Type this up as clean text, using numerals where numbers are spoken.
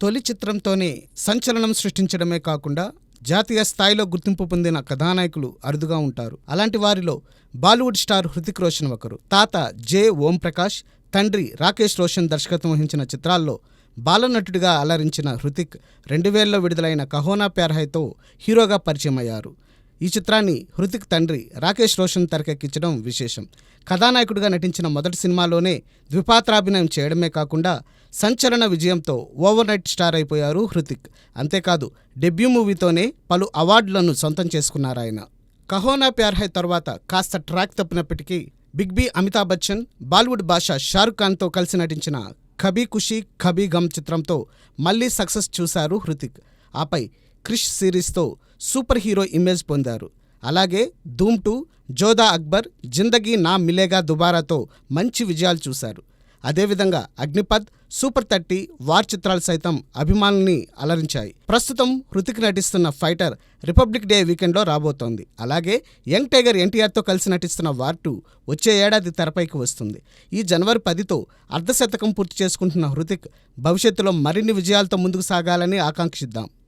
తొలి చిత్రంతోనే సంచలనం సృష్టించడమే కాకుండా జాతీయ స్థాయిలో గుర్తింపు పొందిన కథానాయకులు అరుదుగా ఉంటారు. అలాంటి వారిలో బాలీవుడ్ స్టార్ హృతిక్ రోషన్ ఒకరు. తాత జె. ఓంప్రకాష్, తండ్రి రాకేష్ రోషన్ దర్శకత్వం వహించిన చిత్రాల్లో బాలనటుడిగా అలరించిన హృతిక్ 2000లో విడుదలైన కహో నా ప్యార్ హైతో హీరోగా పరిచయమయ్యారు. ఈ చిత్రాన్ని హృతిక్ తండ్రి రాకేష్ రోషన్ తెరకెక్కించడం విశేషం. కథానాయకుడిగా నటించిన మొదటి సినిమాలోనే ద్విపాత్రాభినయం చేయడమే కాకుండా సంచలన విజయంతో ఓవర్ నైట్ స్టార్ అయిపోయారు హృతిక్. అంతేకాదు, డెబ్యూ మూవీతోనే పలు అవార్డులను సొంతం చేసుకున్నారాయన. కహో నా ప్యార్ హై తర్వాత కాస్త ట్రాక్ తప్పినప్పటికీ బిగ్ బి అమితాబ్ బచ్చన్, బాలీవుడ్ బాషా షారుఖ్ ఖాన్తో కలిసి నటించిన కభీ ఖుషీ కభీ గమ్ చిత్రంతో మళ్లీ సక్సెస్ చూశారు హృతిక్. ఆపై క్రిష్ సిరీస్తో సూపర్ హీరో ఇమేజ్ పొందారు. అలాగే ధూమ్ 2, జోధా అక్బర్, జిందగీ నా మిలేగా దుబారాతో మంచి విజయాలు చూశారు. అదేవిధంగా అగ్నిపథ్, సూపర్ 30, వార్ చిత్రాలు సైతం అభిమానుల్ని అలరించాయి. ప్రస్తుతం హృతిక్ నటిస్తున్న ఫైటర్ రిపబ్లిక్ డే వీకెండ్లో రాబోతోంది. అలాగే యంగ్ టైగర్ ఎన్టీఆర్తో కలిసి నటిస్తున్న వార్ 2 వచ్చే ఏడాది తెరపైకి వస్తుంది. ఈ జనవరి 10తో అర్ధశతకం పూర్తి చేసుకుంటున్న హృతిక్ భవిష్యత్తులో మరిన్ని విజయాలతో ముందుకు సాగాలని ఆకాంక్షిద్దాం.